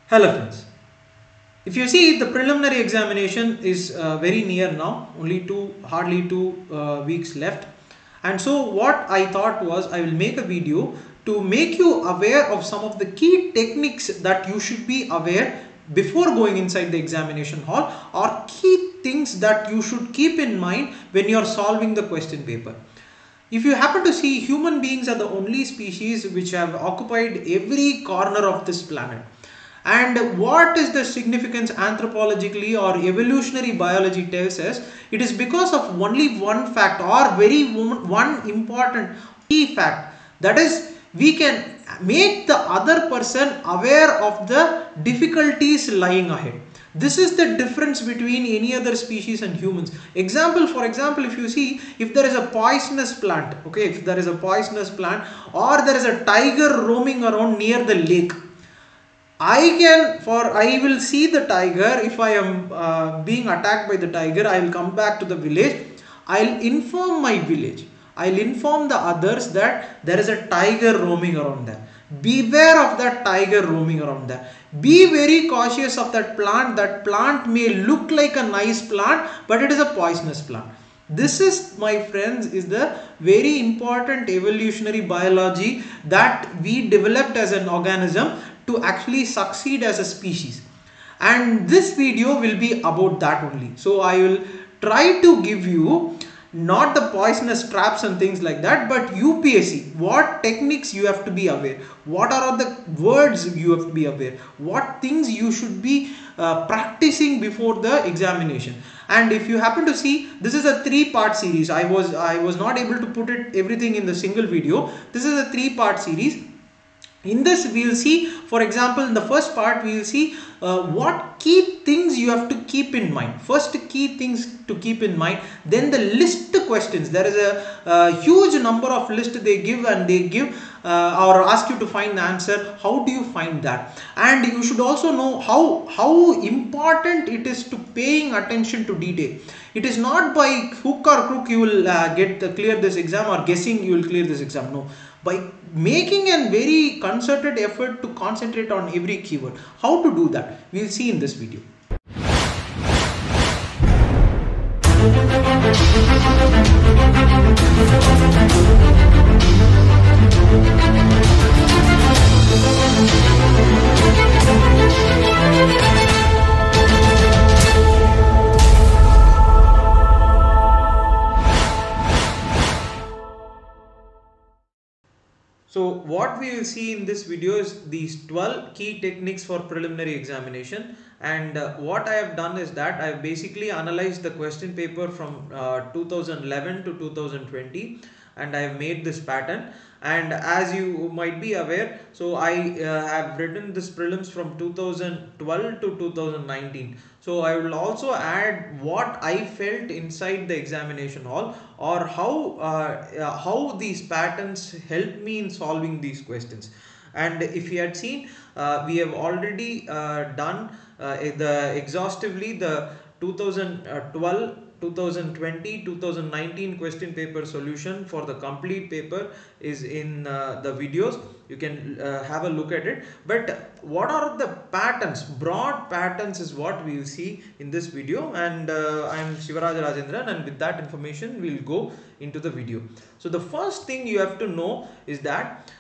Hello friends. If you see, the preliminary examination is very near now, hardly 2 weeks left. And so what I thought was I will make a video to make you aware of some of the key techniques that you should be aware before going inside the examination hall, or key things that you should keep in mind when you are solving the question paper. If you happen to see, human beings are the only species which have occupied every corner of this planet. And what is the significance anthropologically or evolutionary biology tells us? It is because of only one fact, or one important key fact, that is, we can make the other person aware of the difficulties lying ahead. This is the difference between any other species and humans. For example, if you see, if there is a poisonous plant, okay, if there is a poisonous plant, or there is a tiger roaming around near the lake, I will see the tiger. If I am being attacked by the tiger, I will come back to the village. I'll inform my village. I'll inform the others that there is a tiger roaming around there. Beware of that tiger roaming around there. Be very cautious of that plant. That plant may look like a nice plant, but it is a poisonous plant. This is, my friends, is the very important evolutionary biology that we developed as an organism to actually succeed as a species. And this video will be about that only. So I will try to give you not the poisonous traps and things like that, but UPSC, what techniques you have to be aware, what are the words you have to be aware, what things you should be practicing before the examination. And if you happen to see, this is a 3-part series. I was not able to put everything in the single video. This is a 3-part series. In this, we will see, for example, in the first part, we will see what key things you have to keep in mind. First, key things to keep in mind. Then the list questions. There is a huge number of lists they give, and they give or ask you to find the answer. How do you find that? And you should also know how important it is to paying attention to detail. It is not by hook or crook you will clear this exam, or guessing you will clear this exam. No, by making a very concerted effort to concentrate on every keyword. How to do that, we will see in this video. So what we will see in this video is these 12 key techniques for preliminary examination. And what I have done is that I have basically analyzed the question paper from 2011 to 2020, and I have made this pattern. And as you might be aware, so I have written this prelims from 2012 to 2019. So I will also add what I felt inside the examination hall, or how these patterns helped me in solving these questions. And if you had seen, we have already done exhaustively the 2012, 2020, 2019 question paper solution for the complete paper is in the videos. You can have a look at it. But what are the patterns? Broad patterns is what we will see in this video. And I am Sivaraj Rajendran, and with that information we will go into the video. So the first thing you have to know is that,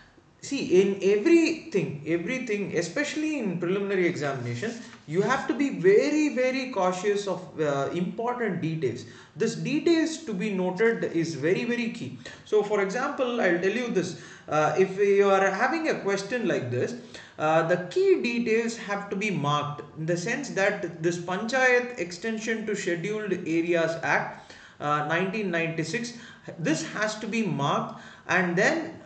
see, in everything, especially in preliminary examination, you have to be very cautious of important details. This details to be noted is very key. So for example, I'll tell you this. If you are having a question like this, the key details have to be marked, in the sense that this Panchayat Extension to Scheduled Areas Act 1996, this has to be marked, and then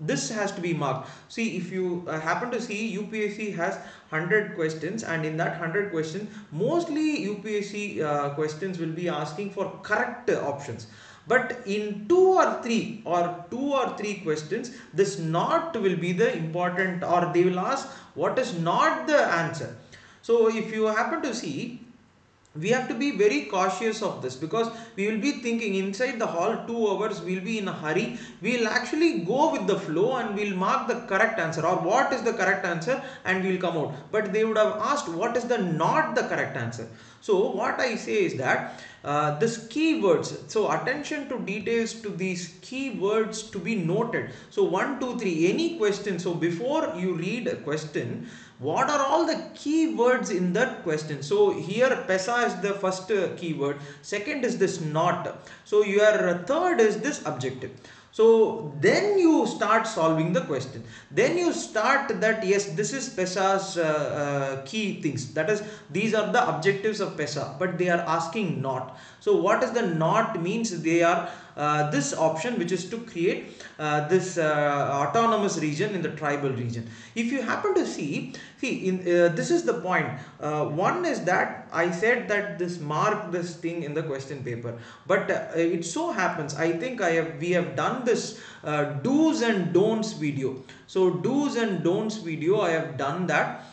this has to be marked. See, if you happen to see, UPSC has 100 questions, and in that 100 questions, mostly UPSC questions will be asking for correct options. But in two or three questions, this not will be the important, or they will ask what is not the answer. So if you happen to see, we have to be very cautious of this, because we will be thinking inside the hall 2 hours, we'll be in a hurry, we'll actually go with the flow and we'll mark the correct answer or what is the correct answer and we'll come out. But they would have asked what is the not the correct answer. So what I say is that this keywords, so attention to details to these keywords to be noted. So 1 2 3 any question, so before you read a question, what are all the keywords in that question? So here pesa is the first keyword, second is this not, so your third is this objective. So then you start solving the question, then you start that yes, this is pesa's key things, that is these are the objectives of pesa, but they are asking not. So what is the not means? They are this option which is to create this autonomous region in the tribal region. If you happen to see in this is the point. One is that I said that this mark this thing in the question paper, but it so happens, I think we have done this do's and don'ts video. So do's and don'ts video, I have done that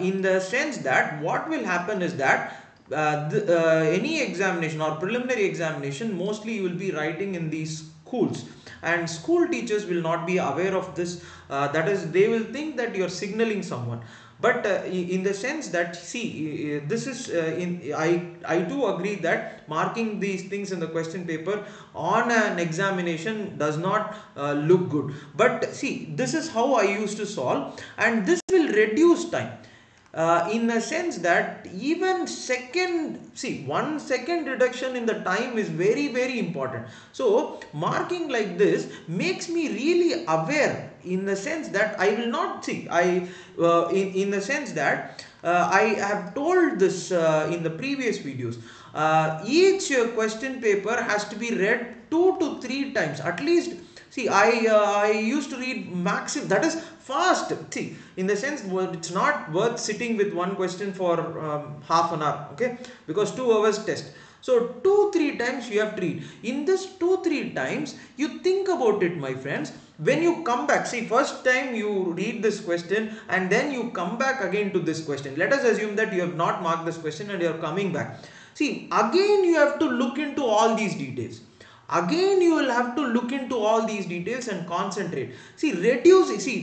in the sense that what will happen is that any examination or preliminary examination, mostly you will be writing in these schools, and school teachers will not be aware of this, that is they will think that you are signaling someone. But in the sense that see this is I too agree that marking these things in the question paper on an examination does not look good, but see this is how I used to solve, and this will reduce time in a sense that even second, see 1 second reduction in the time is very very important. So marking like this makes me really aware, in the sense that I will not see in the sense that I have told this in the previous videos. Each question paper has to be read 2 to 3 times at least. See, I used to read maximum, that is fast. See, in the sense, it's not worth sitting with one question for half an hour, okay? Because 2 hours test. So 2 3 times you have to read. In this 2 3 times, you think about it, my friends. When you come back, see, first time you read this question and then you come back again to this question. Let us assume that you have not marked this question and you are coming back. See, again you have to look into all these details. Again you will have to look into all these details and concentrate. See,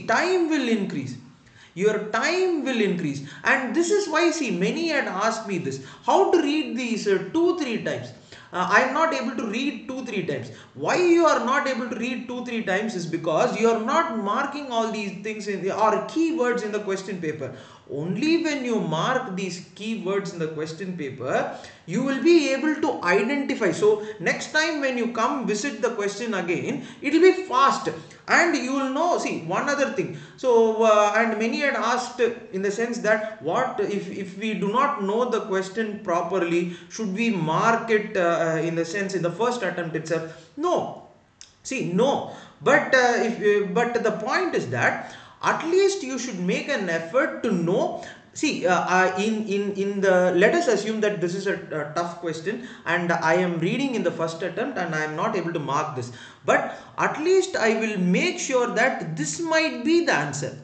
time will increase, your time will increase. And this is why, see, many had asked me this, how to read these 2 3 times. I am not able to read 2 3 times. Why you are not able to read 2 3 times is because you are not marking all these things in the or keywords in the question paper. Only when you mark these keywords in the question paper, you will be able to identify. So next time when you come visit the question again, it will be fast and you will know. See, one other thing. So and many had asked in the sense that what if we do not know the question properly, should we mark it in the sense in the first attempt itself? No. See, no. But but the point is that at least you should make an effort to know. See, in the, let us assume that this is a tough question and I am reading in the first attempt and I am not able to mark this, but at least I will make sure that this might be the answer.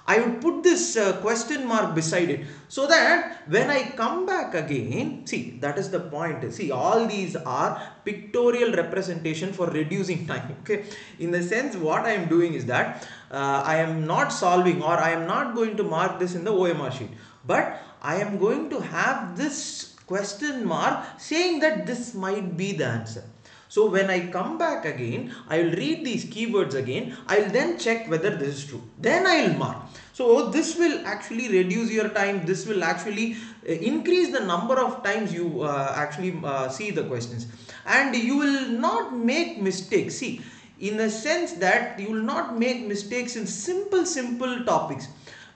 I would put this question mark beside it, so that when I come back again, see, that is the point. See, all these are pictorial representation for reducing time, okay? In the sense, what I am doing is that I am not solving, or I am not going to mark this in the OMR sheet, but I am going to have this question mark saying that this might be the answer. So when I come back again, I will read these keywords again. I will then check whether this is true. Then I will mark. So this will actually reduce your time. This will actually increase the number of times you actually see the questions. And you will not make mistakes. See, in a sense that you will not make mistakes in simple topics.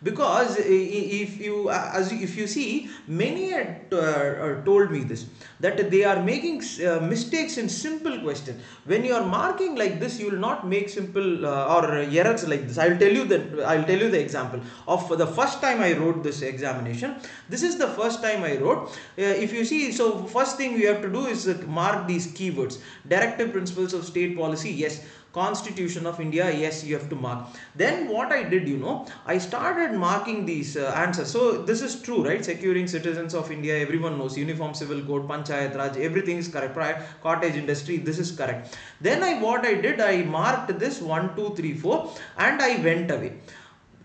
Because if you see, many had told me this, that they are making mistakes in simple question. When you are marking like this, you will not make simple or errors like this. I'll tell you the example of the first time I wrote this examination. This is the first time I wrote. If you see, so first thing we have to do is mark these keywords. Directive principles of state policy, yes. Constitution of India, yes, you have to mark. Then what I did, I started marking these answers. So this is true, right? Securing citizens of India, everyone knows. Uniform Civil Code, Panchayat Raj, everything is correct. Cottage industry, this is correct. Then what I did, I marked this 1, 2, 3, 4, and I went away.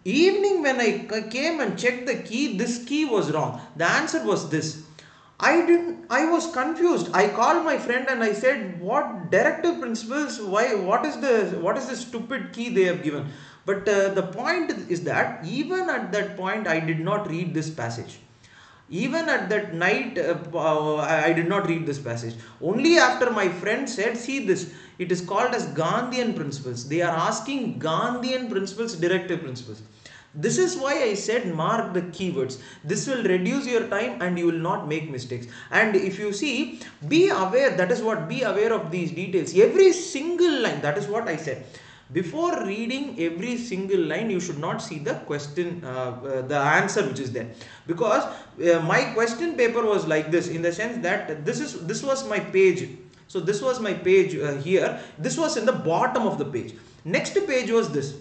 Evening when I came and checked the key, this key was wrong. The answer was this. I was confused. I called my friend and I said, what directive principles, what is the stupid key they have given? But the point is that even at that point I did not read this passage. Even at that night, I did not read this passage. Only after my friend said, see this, it is called as Gandhian principles. They are asking Gandhian principles, directive principles. This is why I said mark the keywords. This will reduce your time and you will not make mistakes. And if you see, be aware, that is what, be aware of these details. Every single line, that is what I said. Before reading every single line, you should not see the question, the answer which is there. Because my question paper was like this, in the sense that this was my page. So this was my page here. This was in the bottom of the page. Next page was this.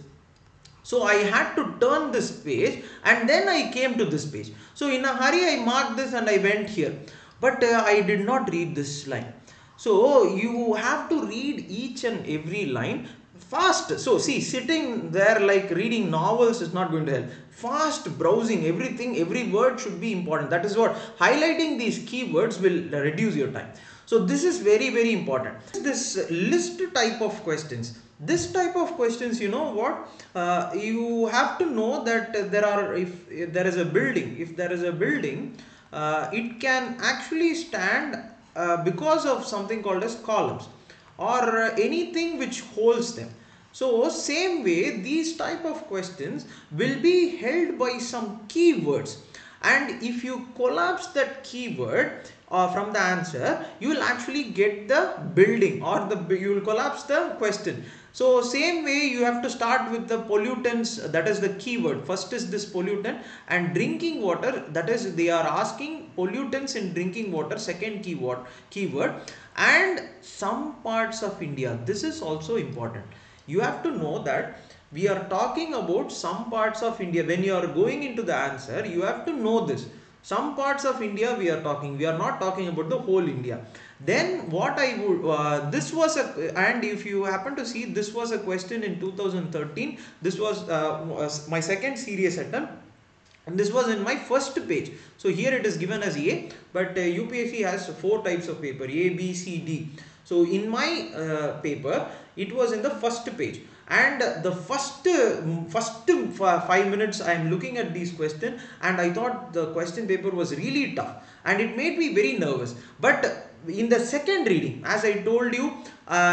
So I had to turn this page and then I came to this page. So in a hurry I marked this and I went here. But I did not read this line. So you have to read each and every line fast. So see, sitting there like reading novels is not going to help. Fast browsing, everything, every word should be important. That is what, highlighting these keywords will reduce your time. So this is very, very important. This list type of questions. This type of questions, you know what, you have to know that if there is a building, it can actually stand because of something called as columns or anything which holds them. So same way, these type of questions will be held by some keywords, and if you collapse that keyword from the answer, you will actually get the building, or you will collapse the question. So same way, you have to start with the pollutants, that is the keyword. First is this pollutant, and drinking water, that is they are asking pollutants in drinking water, second keyword, and some parts of India. This is also important. You have to know that we are talking about some parts of India. When you are going into the answer, you have to know this. Some parts of India we are not talking about the whole India. Then what I would, this was and if you happen to see, this was a question in 2013. This was my second serious attempt. And this was in my first page. So here it is given as A, but UPSC has 4 types of paper, A, B, C, D. So in my paper, it was in the first page. And the first 5 minutes I am looking at these questions, and I thought the question paper was really tough and it made me very nervous. But in the second reading, as I told you,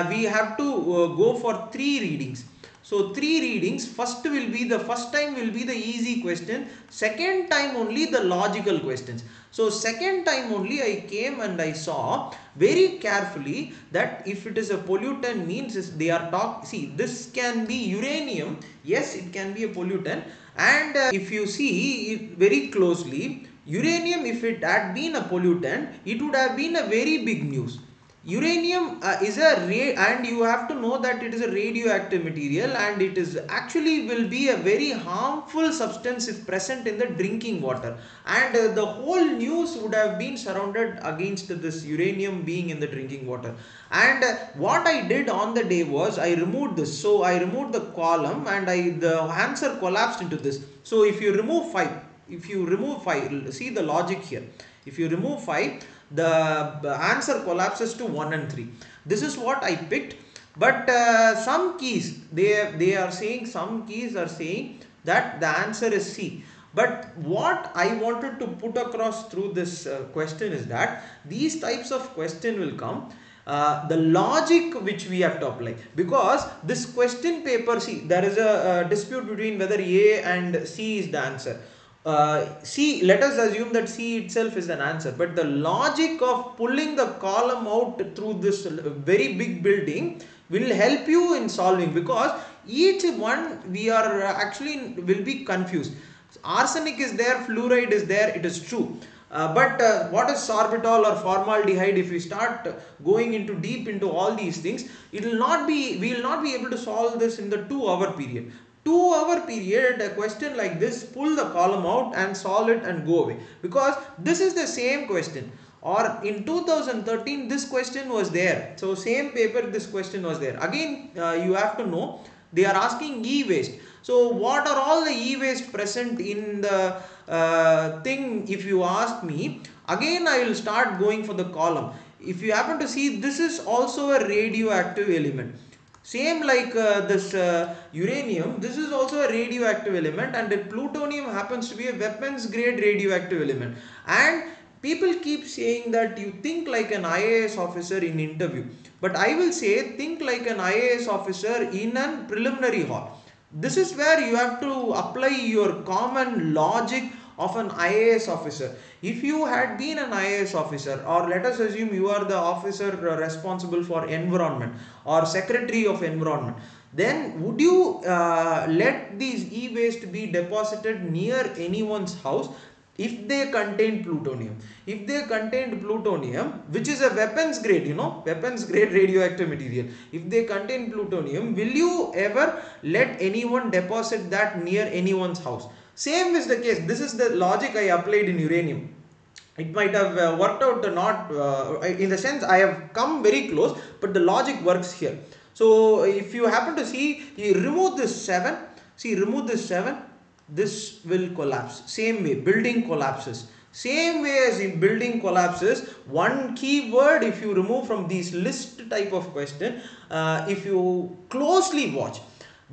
we have to go for 3 readings. So 3 readings, first time will be the easy question, second time only the logical questions. So second time only I came and I saw very carefully that if it is a pollutant, means they are see, this can be uranium, yes, it can be a pollutant. And if you see it very closely, uranium, if it had been a pollutant, it would have been a very big news. Uranium is and you have to know that it is a radioactive material, and it is actually will be a very harmful substance if present in the drinking water, and the whole news would have been surrounded against this uranium being in the drinking water. And what I did on the day was I removed this. So I removed the column and the answer collapsed into this. So if you remove 5, see the logic here. If you remove 5, the answer collapses to 1 and 3. This is what I picked. But some keys, they are saying, some keys are saying that the answer is C. But what I wanted to put across through this question is that these types of question will come. The logic which we have to apply, because this question paper, see, there is a dispute between whether A and C is the answer. C, let us assume that C itself is an answer, but the logic of pulling the column out through this very big building will help you in solving, because each one we are actually will be confused. Arsenic is there, fluoride is there, it is true. But what is sorbitol or formaldehyde? If we start going into deep into all these things, it will not be, we will not be able to solve this in the 2 hour period. 2 hour period, a question like this, pull the column out and solve it and go away, because this is the same question. Or in 2013 this question was there, so same paper this question was there. Again, you have to know, they are asking e-waste. So what are all the e-waste present in the thing? If you ask me, again I will start going for the column. If you happen to see, this is also a radioactive element, same like this uranium, this is also a radioactive element, and plutonium happens to be a weapons grade radioactive element. And people keep saying that you think like an IAS officer in interview, but I will say think like an IAS officer in a preliminary hall. This is where you have to apply your common logic of an IAS officer. If you had been an IAS officer, or let us assume you are the officer responsible for environment or secretary of environment, then would you let these e-waste be deposited near anyone's house if they contain plutonium? If they contained plutonium, which is a weapons grade, weapons grade radioactive material, if they contain plutonium, will you ever let anyone deposit that near anyone's house? Same is the case. This is the logic I applied in uranium. It might have worked out not in the sense I have come very close, but the logic works here. So if you happen to see, you remove this 7, see, remove this 7, this will collapse. Same way building collapses, same way as in building collapses. One keyword, if you remove from these list type of question, if you closely watch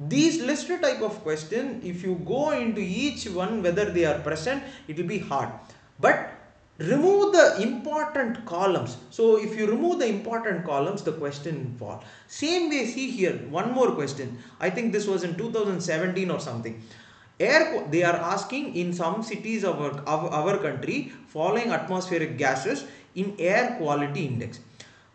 these list type of question, if you go into each one whether they are present, it will be hard. But remove the important columns. So if you remove the important columns, the question fall. Same way, see here, one more question. I think this was in 2017 or something. They are asking in some cities of our country, following atmospheric gases in air quality index.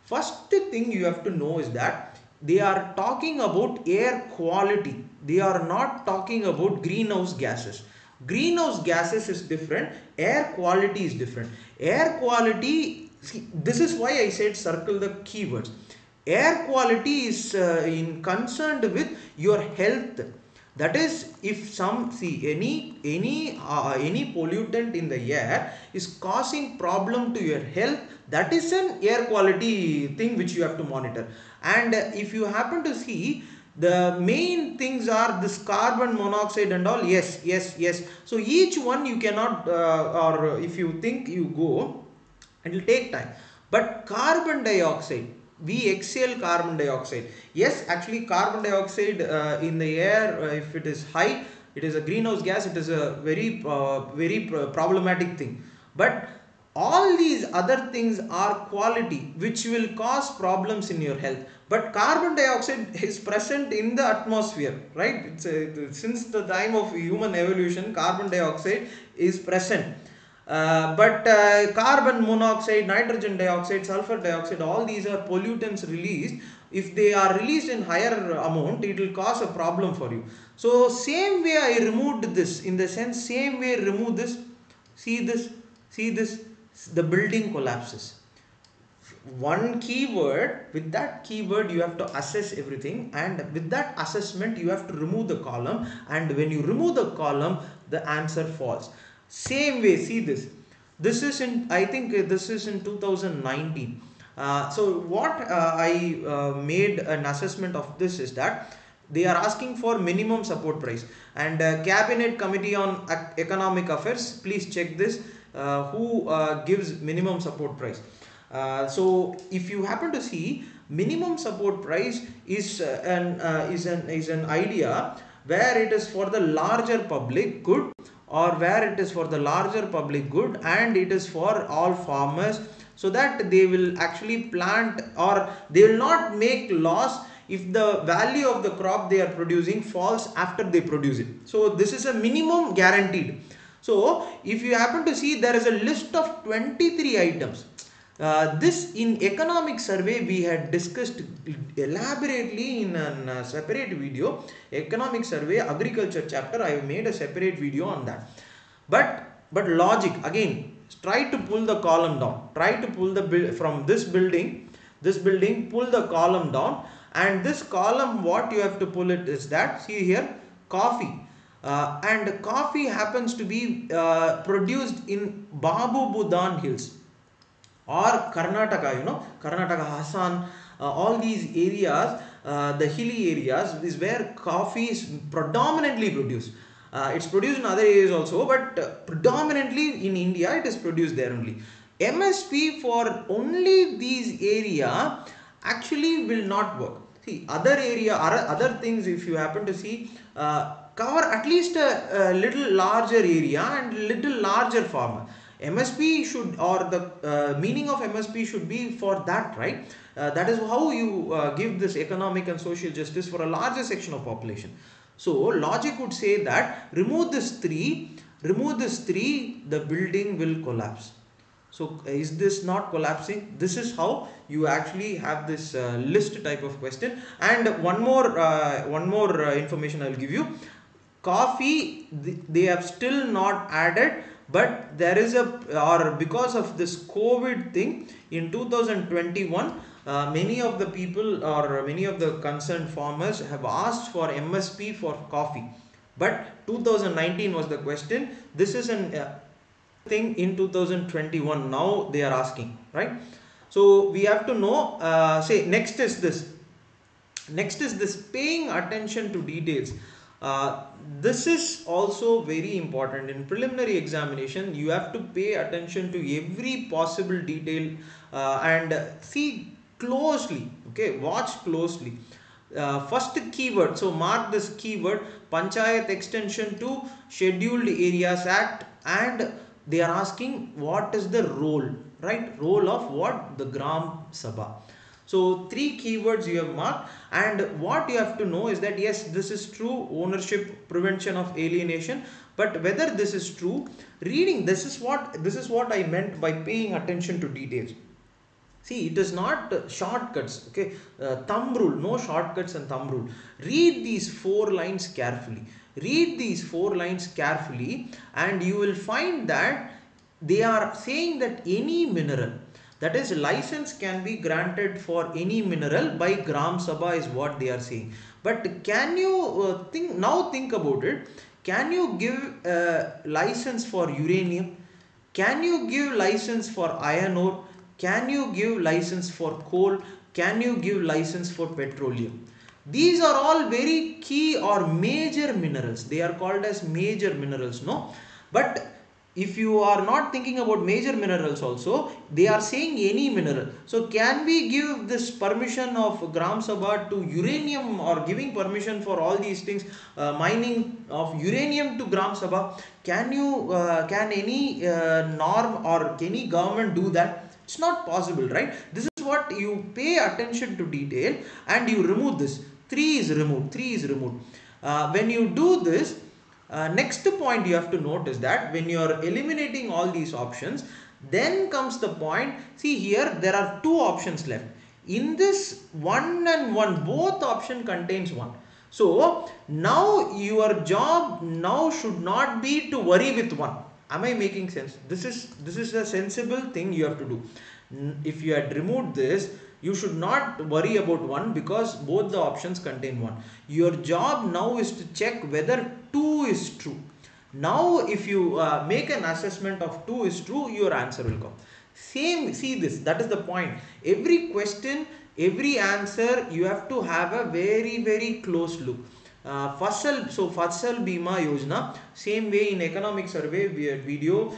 First thing you have to know is that they are talking about air quality. They are not talking about greenhouse gases. Greenhouse gases is different, air quality is different. Air quality, see, this is why I said circle the keywords. Air quality is in concerned with your health. That is, if some, see, any pollutant in the air is causing problem to your health, that is an air quality thing which you have to monitor. And if you happen to see, the main things are this carbon monoxide and all. Yes. So each one you cannot or if you think you go, it will take time. But carbon dioxide, we exhale carbon dioxide. Yes, actually carbon dioxide in the air, if it is high, it is a greenhouse gas. It is a very problematic thing. But all these other things are quality which will cause problems in your health. But carbon dioxide is present in the atmosphere, right? Since the time of human evolution, carbon dioxide is present. But carbon monoxide, nitrogen dioxide, sulfur dioxide, all these are pollutants released. If they are released in higher amount, it will cause a problem for you. So same way I removed this, in the sense, same way remove this. See this, the building collapses. One keyword, with that keyword you have to assess everything, and with that assessment you have to remove the column, and when you remove the column, the answer falls. Same way, see this. This is in, I think this is in 2019. So what I made an assessment of this is that they are asking for minimum support price, and Cabinet Committee on Economic Affairs, please check this, who gives minimum support price. So if you happen to see, minimum support price is an idea where it is for the larger public good, or where it is for the larger public good and it is for all farmers, so that they will actually plant, or they will not make loss if the value of the crop they are producing falls after they produce it. So this is a minimum guaranteed. So if you happen to see, there is a list of 23 items. This in economic survey we had discussed elaborately in a separate video. Economic survey agriculture chapter, I have made a separate video on that. But logic, again, try to pull the column down. Try to pull the from this building, pull the column down, and this column, what you have to pull it is that, see here, coffee. And coffee happens to be produced in Babu Budan Hills or Karnataka, Karnataka, Hassan, all these areas, the hilly areas is where coffee is predominantly produced. It's produced in other areas also, but predominantly in India it is produced there only. MSP for only these area actually will not work. See, other things, if you happen to see, cover at least a little larger area and little larger farmer. MSP should, or the meaning of MSP should be for that, right? That is how you give this economic and social justice for a larger section of population. So logic would say that remove this 3, the building will collapse. So is this not collapsing? This is how you actually have this list type of question. And one more information I will give you. Coffee, they have still not added, but there is because of this COVID thing in 2021, many of the people or many of the concerned farmers have asked for MSP for coffee, but 2019 was the question. This is an thing in 2021 now they are asking, right? So we have to know, say next is this paying attention to details. This is also very important. In preliminary examination, you have to pay attention to every possible detail and see closely, okay, watch closely. First keyword, so mark this keyword, Panchayat extension to Scheduled Areas Act, and they are asking what is the role, right? Role of what? The Gram Sabha. So 3 keywords you have marked, and what you have to know is that yes, this is true, ownership, prevention of alienation, but whether this is true, reading, this is what I meant by paying attention to details. See, it is not shortcuts, okay? Thumb rule, no shortcuts and thumb rule. Read these 4 lines carefully. And you will find that they are saying that any mineral, that is, license can be granted for any mineral by Gram Sabha is what they are saying. But can you think about it? Can you give license for uranium? Can you give license for iron ore? Can you give license for coal? Can you give license for petroleum? These are all very key or major minerals. They are called as major minerals, no? But if you are not thinking about major minerals also, they are saying any mineral. So can we give this permission of Gram Sabha to uranium, or giving permission for all these things, mining of uranium to Gram Sabha? Can any norm or any government do that? It's not possible, right? This is what you pay attention to detail, and you remove this. 3 is removed. When you do this, next point you have to note is that when you are eliminating all these options, then comes the point. See here, there are 2 options left. In this 1 and 1, both option contains 1. So now your job now should not be to worry with 1. Am I making sense? This is a sensible thing you have to do. If you had removed this, you should not worry about 1, because both the options contain 1. Your job now is to check whether 2 is true. Now if you make an assessment of 2 is true, your answer will come. See this, that is the point. Every question, every answer, you have to have a very, very close look. Fasal Bima Yojana, same way in economic survey, we have video,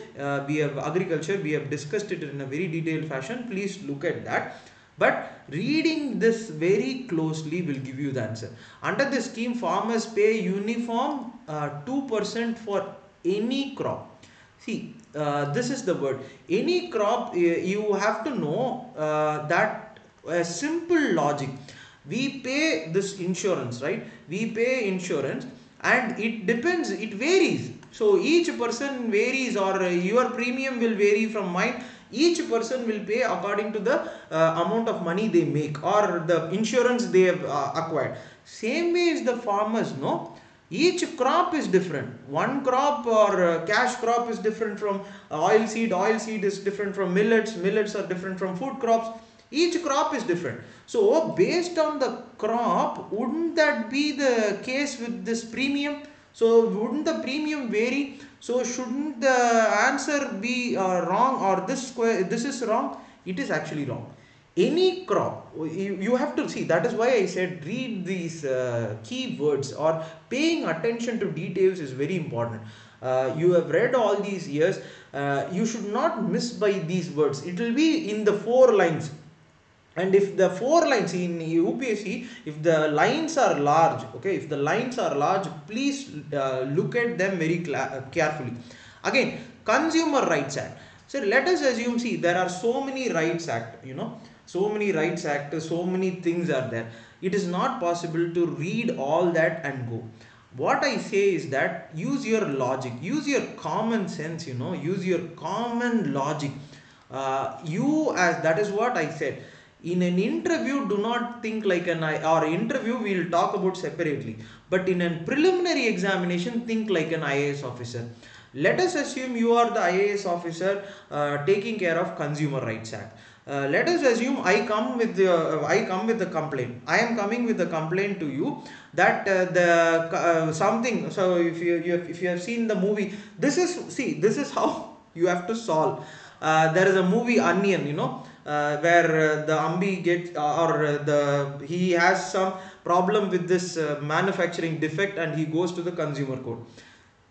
we have agriculture, we have discussed it in a very detailed fashion. Please look at that. But reading this very closely will give you the answer. Under this scheme, farmers pay uniform 2% for any crop. See, this is the word. Any crop, you have to know that a simple logic. We pay this insurance, right? We pay insurance, and it depends, it varies. So each person varies, or your premium will vary from mine. Each person will pay according to the amount of money they make, or the insurance they have acquired. Same way is the farmers, no? Each crop is different. One crop or cash crop is different from oil seed. Oil seed is different from millets. Millets are different from food crops. Each crop is different. So based on the crop, wouldn't that be the case with this premium? So wouldn't the premium vary? So shouldn't the answer be wrong, or this is wrong? It is actually wrong. Any crop, you have to see, that is why I said read these key words, or paying attention to details is very important. You have read all these years, you should not miss by these words. It will be in the 4 lines, and if the 4 lines in UPSC, if the lines are large, okay, if the lines are large, please look at them very carefully. Again, Consumer Rights Act. So let us assume, see, there are so many rights act, so many rights act, so many things are there. It is not possible to read all that and go. What I say is that use your logic, use your common sense, use your common logic. That is what I said. In an interview, do not think like or interview we will talk about separately. But in a preliminary examination, think like an IAS officer. Let us assume you are the IAS officer taking care of Consumer Rights Act. Let us assume I come with the complaint. I am coming with the complaint to you that something. So if you have seen the movie, this is how you have to solve. There is a movie Onion, where the Ambi gets he has some problem with this manufacturing defect, and he goes to the consumer court.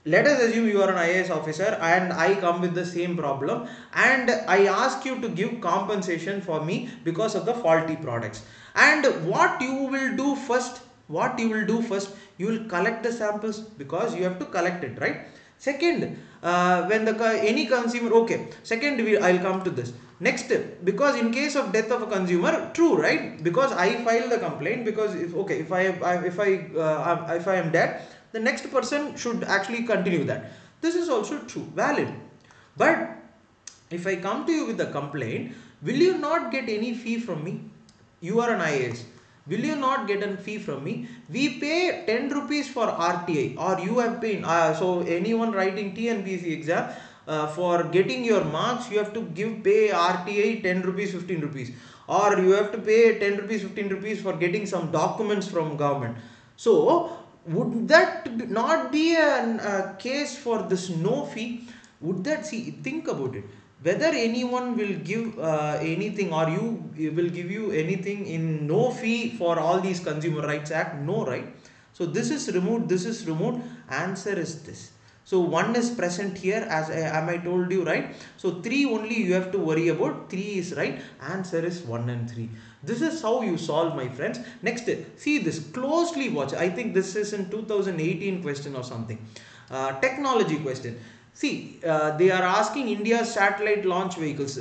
Let us assume you are an IAS officer and I come with the same problem, and I ask you to give compensation for me because of the faulty products. And what you will do first, you will collect the samples, because you have to collect it, right? Second, when any consumer, okay, second I'll come to this. Next, because in case of death of a consumer, true, right? Because I file the complaint, because if I am dead, the next person should actually continue that. This is also true, valid. But if I come to you with a complaint, will you not get any fee from me? You are an IAS. Will you not get a fee from me? We pay 10 rupees for RTI, or you have paid. So anyone writing TNPSC exam, for getting your marks, you have to pay RTI 10 rupees, 15 rupees, or you have to pay 10 rupees, 15 rupees for getting some documents from government. So would that not be a case for this no fee? Would that, think about it, whether anyone will give anything, or you will give you anything in no fee for all these Consumer Rights Act? No, right? So this is removed, answer is this. So 1 is present here, as I told you, right? So 3 only you have to worry about. 3 is right, answer is 1 and 3. This is how you solve, my friends. Next, see this, closely watch. I think this is in 2018 question or something. Technology question. See, they are asking India's satellite launch vehicles.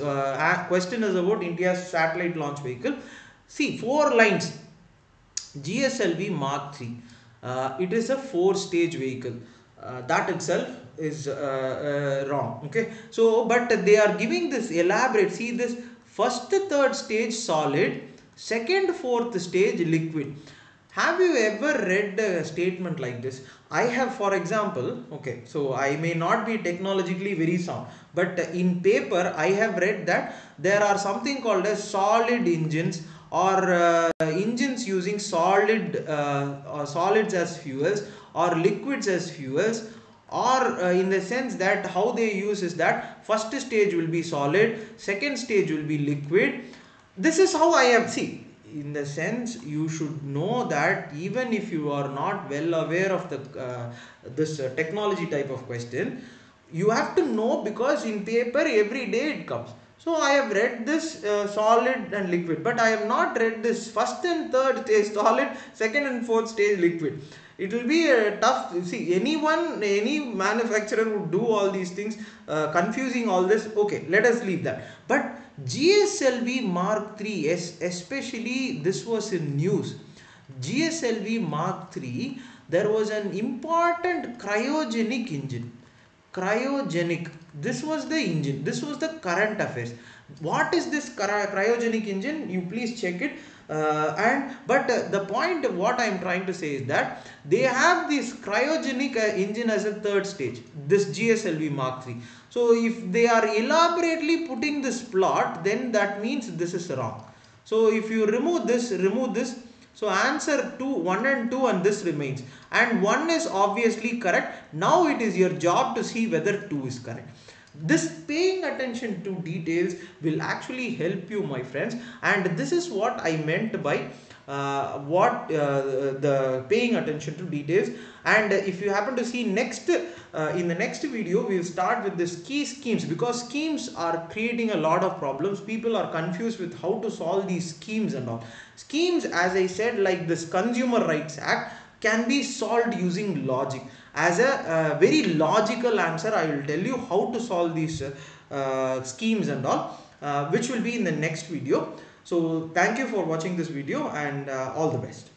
Question is about India's satellite launch vehicle. See, 4 lines. GSLV Mark III. It is a 4-stage vehicle. That itself is wrong. Okay. So, but they are giving this elaborate. See this, first, third stage solid, second, fourth stage liquid. Have you ever read a statement like this? I have, for example, okay, so I may not be technologically very sound, but in paper I have read that there are something called as solid engines, or engines using solids as fuels, or liquids as fuels, or in the sense that how they use is that first stage will be solid, second stage will be liquid. This is how I have seen. In the sense, you should know that even if you are not well aware of the this technology type of question, you have to know, because in paper every day it comes. So I have read this solid and liquid, but I have not read this first and third stage solid, second and fourth stage liquid. It will be a tough. See, any manufacturer would do all these things, confusing all this. Okay, let us leave that. But GSLV Mark III, especially this was in news. GSLV Mark III, there was an important cryogenic engine. Cryogenic. This was the engine. This was the current affairs. What is this cryogenic engine? You please check it. The point what I am trying to say is that they have this cryogenic engine as a third stage, this GSLV Mark III. So if they are elaborately putting this plot, then that means this is wrong. So if you remove this, so answer 2, 1 and 2 and this remains, and 1 is obviously correct. Now it is your job to see whether 2 is correct. This paying attention to details will actually help you, my friends, and this is what I meant by the paying attention to details. And if you happen to see next in the next video, we will start with this key schemes, because schemes are creating a lot of problems. People are confused with how to solve these schemes and all. Schemes, as I said, like this Consumer Rights Act, can be solved using logic. As a very logical answer, I will tell you how to solve these schemes and all, which will be in the next video. So thank you for watching this video, and all the best.